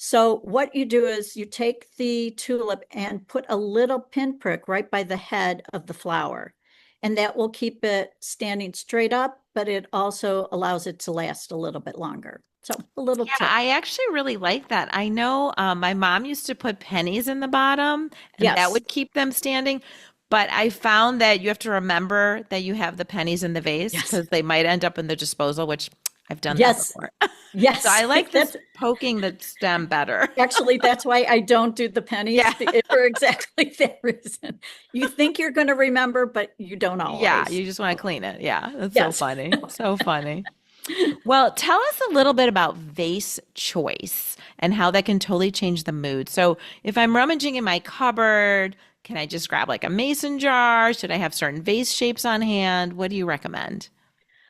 Speaker 2: So what you do is you take the tulip and put a little pinprick right by the head of the flower. And that will keep it standing straight up, but it also allows it to last a little bit longer. So a little
Speaker 1: Yeah,
Speaker 2: tip.
Speaker 1: I actually really like that. I know my mom used to put pennies in the bottom, and that
Speaker 2: Yes.
Speaker 1: would keep them standing. But I found that you have to remember that you have the pennies in the vase
Speaker 2: Yes.
Speaker 1: because they might end up in the disposal, which I've done that
Speaker 2: Yes.
Speaker 1: before. So
Speaker 2: Yes.
Speaker 1: I like this
Speaker 2: That's
Speaker 1: poking the stem better.
Speaker 2: actually that's why I don't do the pennies
Speaker 1: Yeah.
Speaker 2: for exactly that reason. You think you're going to remember, but you don't
Speaker 1: Yeah,
Speaker 2: always.
Speaker 1: you just want to clean it. Yeah, that's so
Speaker 2: Yes.
Speaker 1: funny. So funny. Well, tell us a little bit about vase choice and how that can totally change the mood. So, if I'm rummaging in my cupboard, can I just grab like a mason jar? Should I have certain vase shapes on hand? What do you recommend?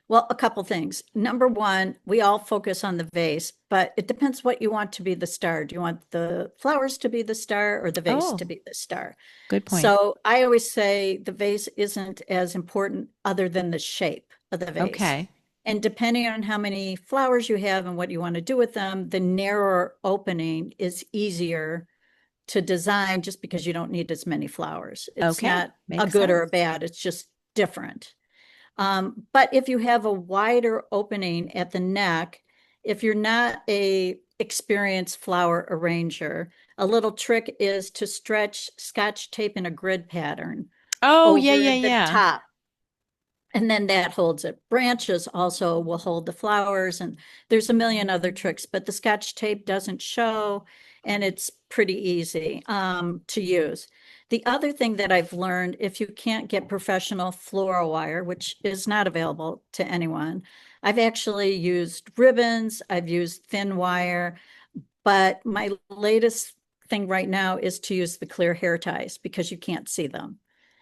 Speaker 2: Well, a couple things. Number one, we all focus on the vase, but it depends what you want to be the star. Do you want the flowers to be the star or the vase
Speaker 1: Oh,
Speaker 2: to be the star?
Speaker 1: good point.
Speaker 2: So I always say the vase isn't as important other than the shape of the vase.
Speaker 1: Okay.
Speaker 2: And depending on how many flowers you have and what you want to do with them, the narrower opening is easier to design just because you don't need as many flowers. It's
Speaker 1: Okay.
Speaker 2: not a
Speaker 1: Makes
Speaker 2: good or a
Speaker 1: sense.
Speaker 2: bad, it's just different. But if you have a wider opening at the neck, if you're not a experienced flower arranger, a little trick is to stretch Scotch tape in a grid pattern
Speaker 1: Oh, yeah,
Speaker 2: over
Speaker 1: yeah,
Speaker 2: the
Speaker 1: yeah.
Speaker 2: top. And then that holds it. Branches also will hold the flowers, and there's a million other tricks, but the Scotch tape doesn't show, and it's pretty easy to use. The other thing that I've learned, if you can't get professional floral wire, which is not available to anyone, I've actually used ribbons, I've used thin wire, but my latest thing right now is to use the clear hair ties because you can't see them.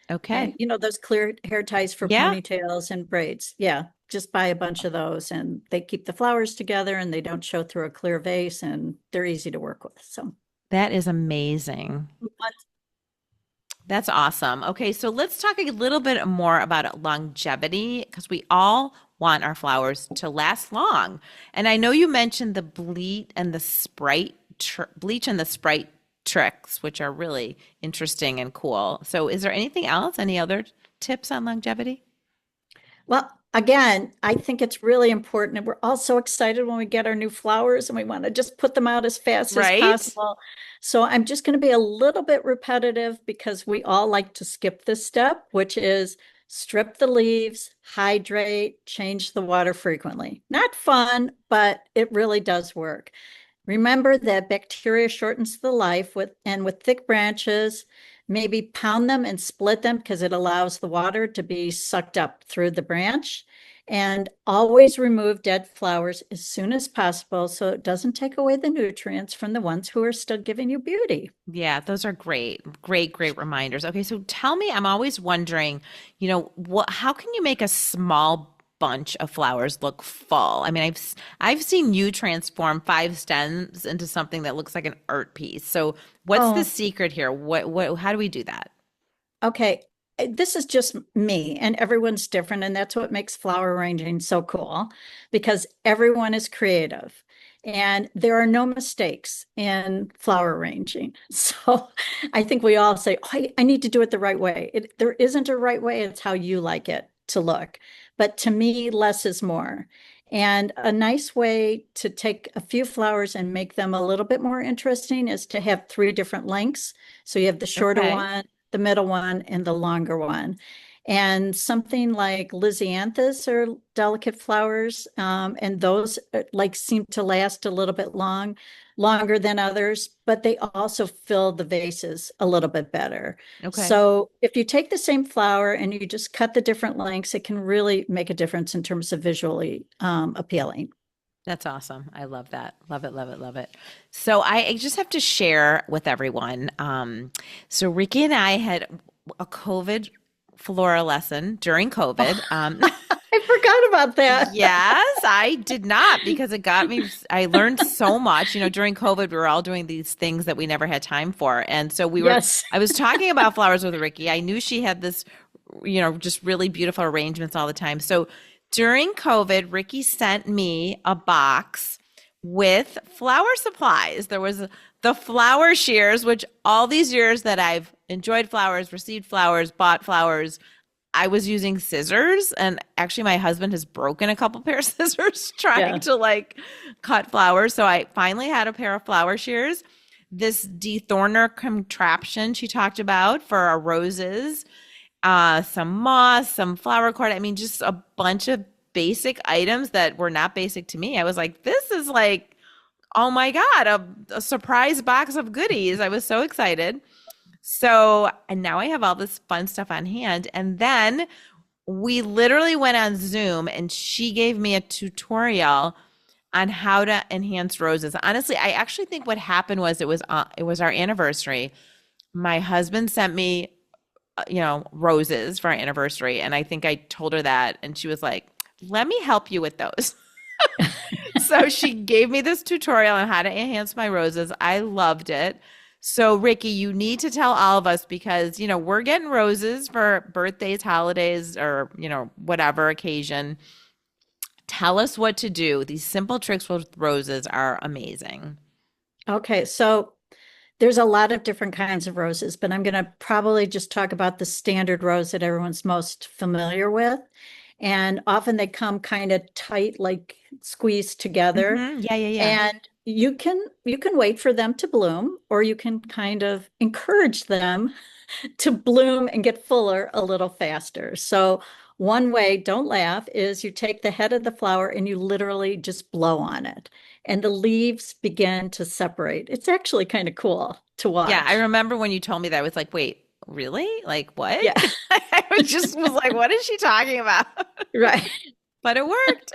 Speaker 2: And
Speaker 1: Okay.
Speaker 2: you know, those clear hair ties for
Speaker 1: Yeah,
Speaker 2: ponytails and braids. Yeah, just buy a bunch of those and they keep the flowers together and they don't show through a clear vase and they're easy to work with. So,
Speaker 1: that is amazing. That's awesome. Okay, so let's talk a little bit more about longevity because we all want our flowers to last long. And I know you mentioned the bleach and the sprite tricks, which are really interesting and cool. So is there anything else? Any other tips on longevity?
Speaker 2: well, again, I think it's really important. And we're all so excited when we get our new flowers and we want to just put them out as fast as
Speaker 1: Right?
Speaker 2: possible. So I'm just going to be a little bit repetitive because we all like to skip this step, which is strip the leaves, hydrate, change the water frequently. Not fun, but it really does work. Remember that bacteria shortens the life with thick branches, maybe pound them and split them because it allows the water to be sucked up through the branch. And always remove dead flowers as soon as possible so it doesn't take away the nutrients from the ones who are still giving you beauty.
Speaker 1: Yeah, those are great, great, great reminders. Okay, so tell me, I'm always wondering, how can you make a small bunch of flowers look full? I mean, I've seen you transform five stems into something that looks like an art piece. So, what's the
Speaker 2: Oh,
Speaker 1: secret here? How do we do that?
Speaker 2: okay. This is just me, and everyone's different. And that's what makes flower arranging so cool because everyone is creative and there are no mistakes in flower arranging. So I think we all say, oh, I need to do it the right way. There isn't a right way, it's how you like it to look. But to me, less is more. And a nice way to take a few flowers and make them a little bit more interesting is to have three different lengths. So you have the shorter
Speaker 1: Okay.
Speaker 2: one, the middle one, and the longer one. And something like lysianthus are delicate flowers, and those like seem to last a little bit longer than others, but they also fill the vases a little bit better.
Speaker 1: Okay.
Speaker 2: So if you take the same flower and you just cut the different lengths, it can really make a difference in terms of visually appealing.
Speaker 1: That's awesome. I love that. Love it, love it, love it. So I just have to share with everyone. So Ricki and I had a COVID flora lesson during COVID.
Speaker 2: I forgot about that.
Speaker 1: Yes, I did not because it got me. I learned so much. During COVID, we were all doing these things that we never had time for. And so
Speaker 2: Yes.
Speaker 1: I was talking about flowers with Ricki. I knew she had this, just really beautiful arrangements all the time. So during COVID, Ricki sent me a box with flower supplies. There was the flower shears, which all these years that I've enjoyed flowers, received flowers, bought flowers, I was using scissors, and actually my husband has broken a couple pair of scissors trying
Speaker 2: Yeah.
Speaker 1: to like cut flowers. So I finally had a pair of flower shears. This dethorner contraption she talked about for our roses, some moss, some flower cord. I mean, just a bunch of basic items that were not basic to me. I was like, this is like, oh my God, a surprise box of goodies. I was so excited. So, and now I have all this fun stuff on hand. And then we literally went on Zoom and she gave me a tutorial on how to enhance roses. Honestly, I actually think what happened was it was our anniversary. My husband sent me roses for our anniversary, and I think I told her that and she was like, "Let me help you with those." So she gave me this tutorial on how to enhance my roses. I loved it. So, Ricki, you need to tell all of us because, we're getting roses for birthdays, holidays, or, whatever occasion. Tell us what to do. These simple tricks with roses are amazing.
Speaker 2: Okay, so there's a lot of different kinds of roses, but I'm going to probably just talk about the standard rose that everyone's most familiar with. And often they come kind of tight, like squeezed together.
Speaker 1: Yeah, yeah, yeah.
Speaker 2: And you can wait for them to bloom, or you can kind of encourage them to bloom and get fuller a little faster. So One way, don't laugh, is you take the head of the flower and you literally just blow on it, and the leaves begin to separate. It's actually kind of cool to
Speaker 1: Yeah, I
Speaker 2: watch.
Speaker 1: remember when you told me that, I was like, wait, really? Like what?
Speaker 2: Yeah,
Speaker 1: Was like, what is she talking about?
Speaker 2: right.
Speaker 1: But it worked.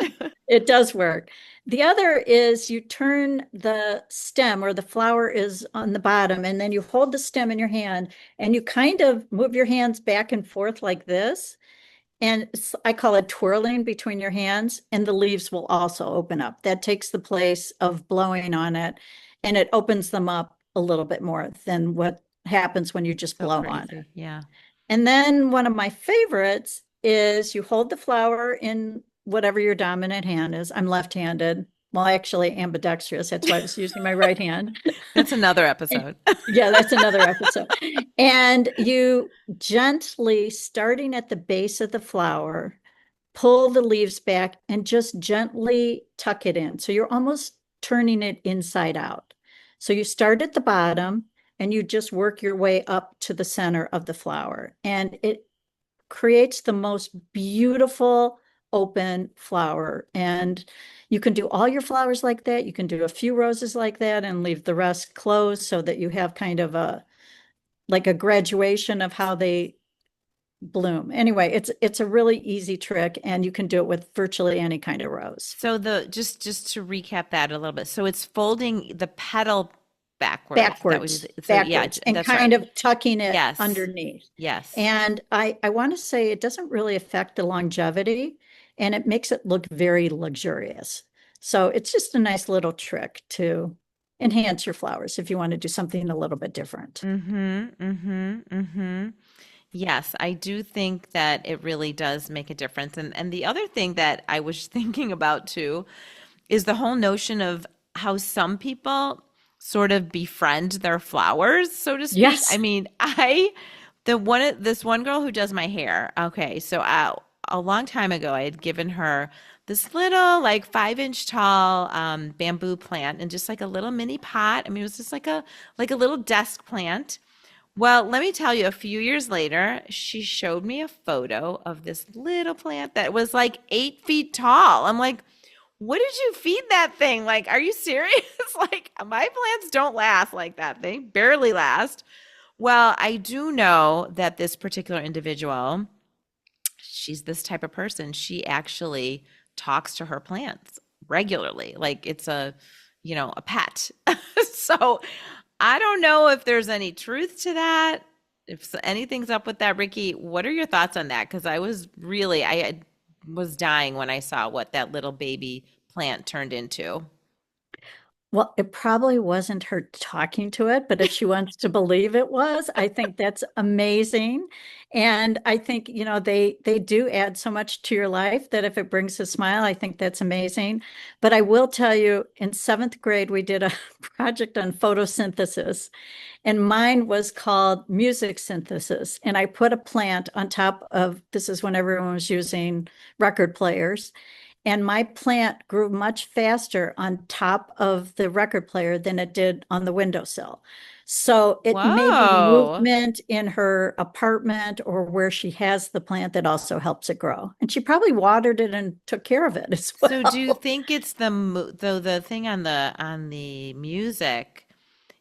Speaker 2: It does work. The other is you turn the stem, or the flower is on the bottom, and then you hold the stem in your hand and you kind of move your hands back and forth like this. And I call it twirling between your hands, and the leaves will also open up. That takes the place of blowing on it, and it opens them up a little bit more than what happens when you just
Speaker 1: So
Speaker 2: blow on it.
Speaker 1: crazy. Yeah.
Speaker 2: And then one of my favorites is you hold the flower in whatever your dominant hand is. I'm left-handed. Well, actually ambidextrous. That's why I was using my right hand.
Speaker 1: That's another episode.
Speaker 2: Yeah, that's another episode. And you gently, starting at the base of the flower, pull the leaves back and just gently tuck it in. So you're almost turning it inside out. So you start at the bottom and you just work your way up to the center of the flower. And it creates the most beautiful open flower. And you can do all your flowers like that. You can do a few roses like that and leave the rest closed so that you have kind of a like a graduation of how they bloom. Anyway, it's a really easy trick, and you can do it with virtually any kind of rose.
Speaker 1: So the just to recap that a little bit. So it's folding the petal backwards. That would
Speaker 2: Backwards,
Speaker 1: so yeah,
Speaker 2: backwards, and
Speaker 1: that's right.
Speaker 2: kind of tucking it
Speaker 1: Yes.
Speaker 2: underneath.
Speaker 1: Yes.
Speaker 2: And I want to say it doesn't really affect the longevity, and it makes it look very luxurious. So it's just a nice little trick to enhance your flowers if you want to do something a little bit different.
Speaker 1: Mm-hmm. Mm-hmm. Mm-hmm. Yes, I do think that it really does make a difference. And the other thing that I was thinking about too is the whole notion of how some people sort of befriend their flowers, so to speak. I
Speaker 2: Yes.
Speaker 1: mean, this one girl who does my hair. Okay, so a long time ago, I had given her this little like 5 inch tall bamboo plant and just like a little mini pot. I mean, it was just like a little desk plant. Well, let me tell you, a few years later, she showed me a photo of this little plant that was like 8 feet tall. I'm like, what did you feed that thing? Like, are you serious? Like, my plants don't last like that. They barely last. Well, I do know that this particular individual, she's this type of person. She actually talks to her plants regularly. Like it's a pet. So I don't know if there's any truth to that. If anything's up with that, Ricki, what are your thoughts on that? Because was dying when I saw what that little baby plant turned into.
Speaker 2: Well, it probably wasn't her talking to it, but if she wants to believe it was, I think that's amazing. And I think, they do add so much to your life that if it brings a smile, I think that's amazing. But I will tell you, in seventh grade, we did a project on photosynthesis, and mine was called music synthesis. And I put a plant on top of, this is when everyone was using record players, and my plant grew much faster on top of the record player than it did on the windowsill. So it may be
Speaker 1: Whoa.
Speaker 2: movement in her apartment or where she has the plant that also helps it grow. And she probably watered it and took care of it as
Speaker 1: So do you
Speaker 2: well.
Speaker 1: think it's the thing on the music,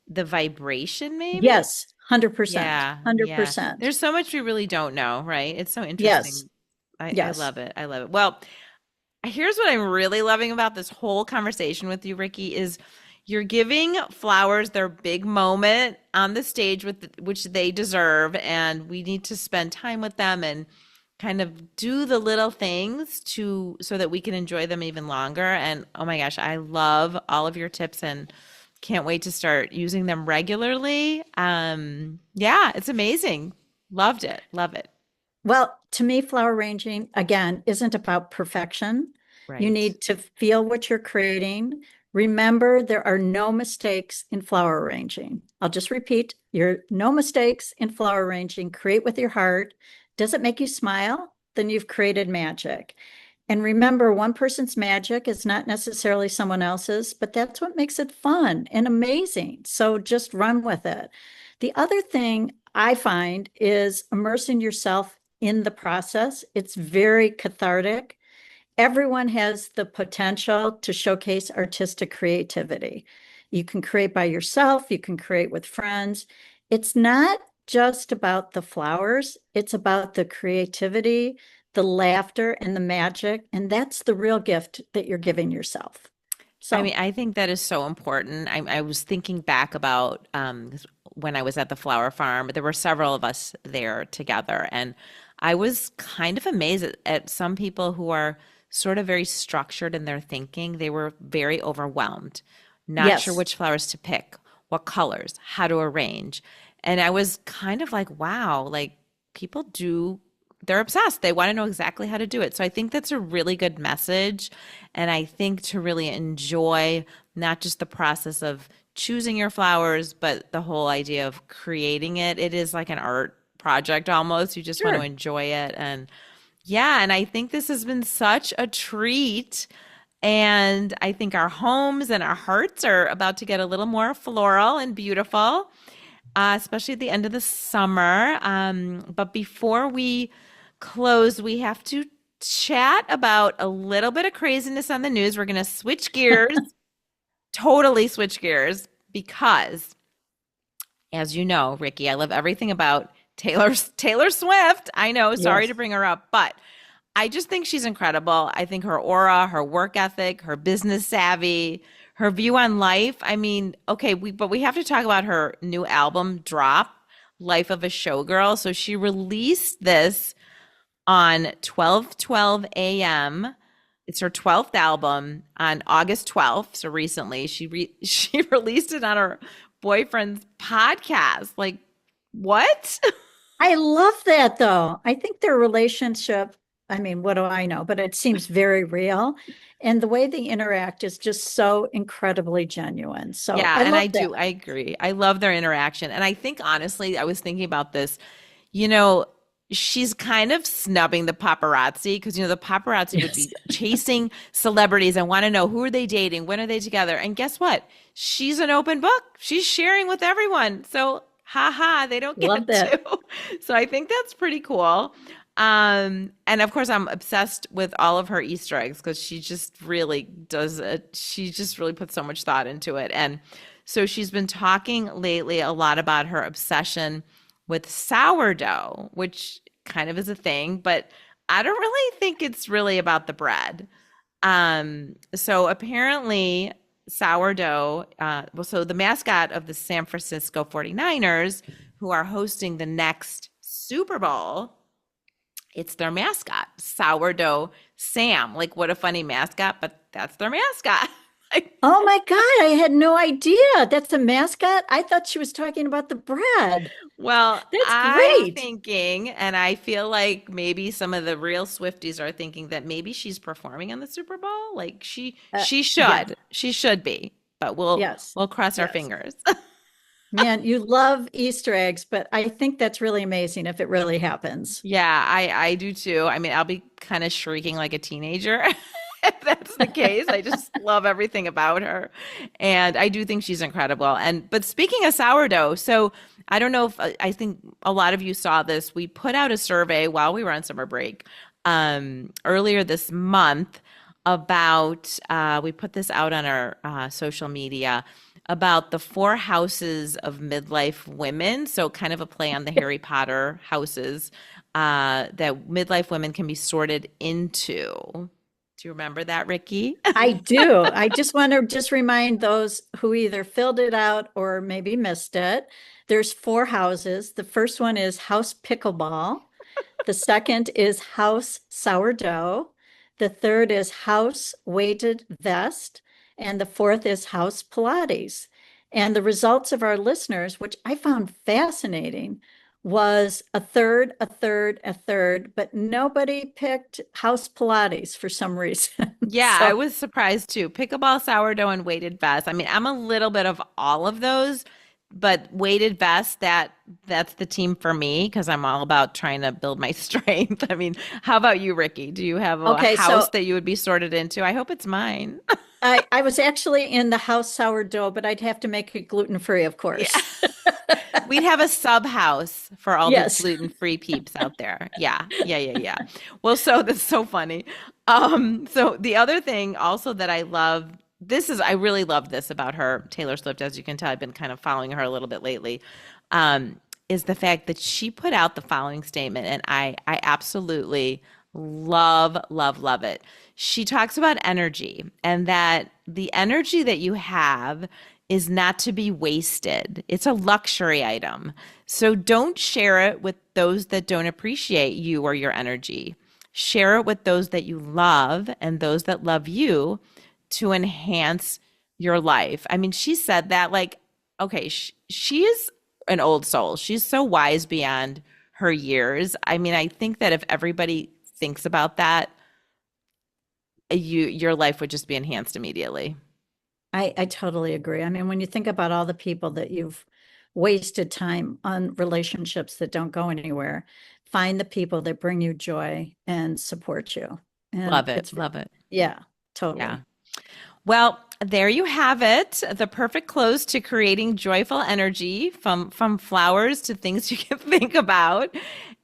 Speaker 1: the vibration maybe?
Speaker 2: Yes, 100%.
Speaker 1: Yeah, yeah.
Speaker 2: 100%.
Speaker 1: There's so much we really don't know, right? It's so
Speaker 2: Yes,
Speaker 1: interesting. I
Speaker 2: yes.
Speaker 1: love it. I love it. Well, here's what I'm really loving about this whole conversation with you, Ricki, is you're giving flowers their big moment on the stage which they deserve, and we need to spend time with them and kind of do the little things to so that we can enjoy them even longer. And oh my gosh, I love all of your tips and can't wait to start using them regularly. Yeah, it's amazing. Loved it. Love it.
Speaker 2: Well, to me, flower arranging, again, isn't about perfection. You
Speaker 1: Right.
Speaker 2: need to feel what you're creating. Remember, there are no mistakes in flower arranging. I'll just repeat, you're no mistakes in flower arranging. Create with your heart. Does it make you smile? Then you've created magic. And remember, one person's magic is not necessarily someone else's, but that's what makes it fun and amazing. So just run with it. The other thing I find is immersing yourself in the process. It's very cathartic. Everyone has the potential to showcase artistic creativity. You can create by yourself, you can create with friends. It's not just about the flowers, it's about the creativity, the laughter, and the magic. And that's the real gift that you're giving yourself.
Speaker 1: I
Speaker 2: So,
Speaker 1: mean, I think that is so important. I was thinking back about when I was at the flower farm. There were several of us there together, and I was kind of amazed at some people who are sort of very structured in their thinking. They were very overwhelmed, not sure
Speaker 2: yes,
Speaker 1: which flowers to pick, what colors, how to arrange. And I was kind of like, wow, like people do, they're obsessed. They want to know exactly how to do it. So I think that's a really good message. And I think to really enjoy not just the process of choosing your flowers, but the whole idea of creating it. It is like an art project almost. You just want to
Speaker 2: sure.
Speaker 1: enjoy it. And yeah, and I think this has been such a treat. And I think our homes and our hearts are about to get a little more floral and beautiful, especially at the end of the summer. But before we close, we have to chat about a little bit of craziness on the news. We're going to switch gears, totally switch gears, because as you know, Ricki, I love everything about Taylor Swift. I know, sorry to
Speaker 2: Yes.
Speaker 1: bring her up, but I just think she's incredible. I think her aura, her work ethic, her business savvy, her view on life. I mean, okay, but we have to talk about her new album drop, Life of a Showgirl. So she released this on 12:12 a.m. It's her 12th album on August 12th. So recently she released it on her boyfriend's podcast. Like, what?
Speaker 2: I love that though. I think their relationship, I mean, what do I know? But it seems very real. And the way they interact is just so incredibly genuine. So
Speaker 1: Yeah,
Speaker 2: I
Speaker 1: and
Speaker 2: love that.
Speaker 1: I agree. I love their interaction. And I think honestly, I was thinking about this, you know, she's kind of snubbing the paparazzi because the paparazzi would
Speaker 2: Yes.
Speaker 1: be chasing celebrities and want to know who are they dating, when are they together? And guess what? She's an open book. She's sharing with everyone. So, haha, they don't
Speaker 2: Love
Speaker 1: get
Speaker 2: that.
Speaker 1: to. So I think that's pretty cool. And of course, I'm obsessed with all of her Easter eggs because she just really does it. She just really puts so much thought into it. And so she's been talking lately a lot about her obsession with sourdough, which kind of is a thing, but I don't really think it's really about the bread. So apparently sourdough, well, so the mascot of the San Francisco 49ers, who are hosting the next Super Bowl, it's their mascot, Sourdough Sam. Like, what a funny mascot, but that's their mascot. Like,
Speaker 2: Oh my God, I had no idea. That's a mascot. I thought she was talking about the bread.
Speaker 1: well,
Speaker 2: That's
Speaker 1: I'm
Speaker 2: great.
Speaker 1: thinking, and I feel like maybe some of the real Swifties are thinking that maybe she's performing on the Super Bowl. Like
Speaker 2: Yeah,
Speaker 1: she should be, but
Speaker 2: yes,
Speaker 1: we'll cross our
Speaker 2: yes.
Speaker 1: fingers.
Speaker 2: Man, you love Easter eggs, but I think that's really amazing if it really happens.
Speaker 1: Yeah, I do too. I mean, I'll be kind of shrieking like a teenager if that's the case. I just love everything about her. And I do think she's incredible. And but speaking of sourdough, so I don't know if I think a lot of you saw this. We put out a survey while we were on summer break earlier this month about we put this out on our social media about the four houses of midlife women. So kind of a play on the Harry Potter houses that midlife women can be sorted into. Do you remember that, Ricki?
Speaker 2: I do. I just want to just remind those who either filled it out or maybe missed it. There's four houses. The first one is House Pickleball. The second is House Sourdough. The third is House Weighted Vest. And the fourth is House Pilates. And the results of our listeners, which I found fascinating, was a third, a third, a third, but nobody picked House Pilates for some reason.
Speaker 1: Yeah, I
Speaker 2: So,
Speaker 1: was surprised too. Pickleball, sourdough, and weighted vest. I mean, I'm a little bit of all of those, but weighted vest, that's the team for me because I'm all about trying to build my strength. I mean, how about you, Ricki? Do you have a
Speaker 2: okay,
Speaker 1: house
Speaker 2: so
Speaker 1: that you would be sorted into? I hope it's mine.
Speaker 2: I was actually in the House Sourdough, but I'd have to make it gluten-free, of
Speaker 1: Yeah.
Speaker 2: course.
Speaker 1: We'd have a sub house for all the
Speaker 2: Yes.
Speaker 1: gluten-free peeps out there. Yeah, yeah, yeah, yeah. Well, so that's so funny. So the other thing also that I love, I really love this about her, Taylor Swift, as you can tell, I've been kind of following her a little bit lately, is the fact that she put out the following statement, and I absolutely love, love, love it. She talks about energy and that the energy that you have is not to be wasted. It's a luxury item. So don't share it with those that don't appreciate you or your energy. Share it with those that you love and those that love you to enhance your life. I mean, she said that like, okay, she is an old soul. She's so wise beyond her years. I mean, I think that if everybody thinks about that, your life would just be enhanced immediately.
Speaker 2: I totally agree. I mean, when you think about all the people that you've wasted time on relationships that don't go anywhere, find the people that bring you joy and support you. And
Speaker 1: Love it.
Speaker 2: it's,
Speaker 1: Love it.
Speaker 2: yeah,
Speaker 1: Yeah.
Speaker 2: totally.
Speaker 1: Well, there you have it. The perfect close to creating joyful energy from flowers to things you can think about.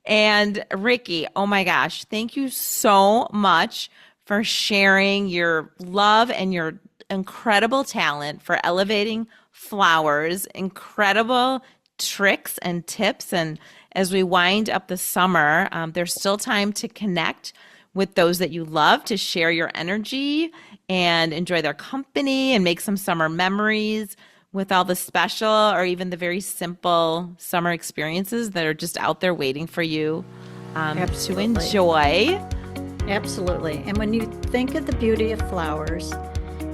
Speaker 1: And Ricki, oh my gosh, thank you so much for sharing your love and your incredible talent for elevating flowers, incredible tricks and tips. And as we wind up the summer, there's still time to connect with those that you love, to share your energy and enjoy their company and make some summer memories with all the special or even the very simple summer experiences that are just out there waiting for you to
Speaker 2: Absolutely.
Speaker 1: enjoy.
Speaker 2: Absolutely. And when you think of the beauty of flowers,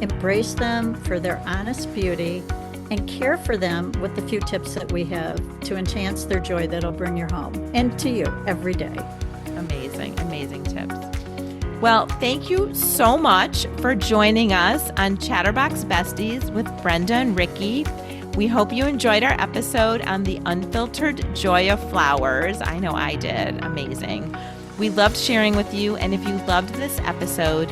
Speaker 2: embrace them for their honest beauty and care for them with the few tips that we have to enhance their joy that'll bring you home and to you every day.
Speaker 1: Amazing, amazing tips. Well, thank you so much for joining us on Chatterbox Besties with Brenda and Ricki. We hope you enjoyed our episode on the unfiltered joy of flowers. I know I did. Amazing. We loved sharing with you. And if you loved this episode,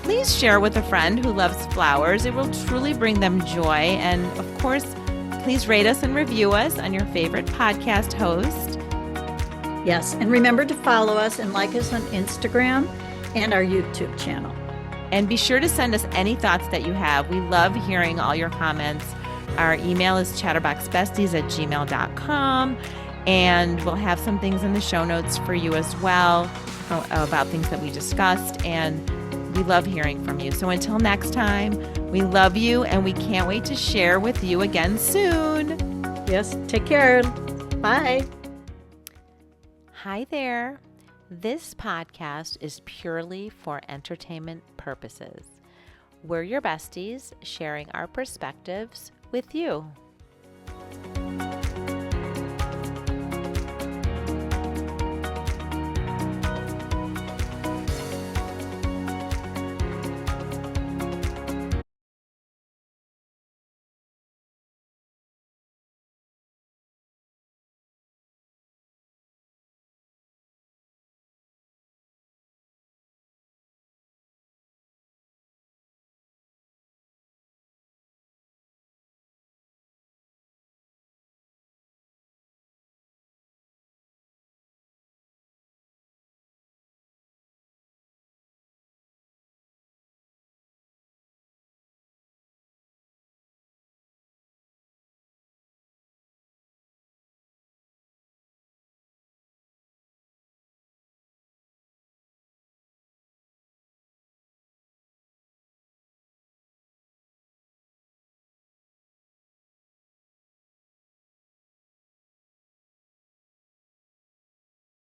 Speaker 1: please share with a friend who loves flowers. It will truly bring them joy. And of course, please rate us and review us on your favorite podcast host.
Speaker 2: Yes. And remember to follow us and like us on Instagram and our YouTube channel.
Speaker 1: And be sure to send us any thoughts that you have. We love hearing all your comments. Our email is chatterboxbesties@gmail.com. And we'll have some things in the show notes for you as well about things that we discussed. And we love hearing from you. So until next time, we love you and we can't wait to share with you again soon.
Speaker 2: Yes. Take care. Bye.
Speaker 1: Hi there. This podcast is purely for entertainment purposes. We're your besties sharing our perspectives with you.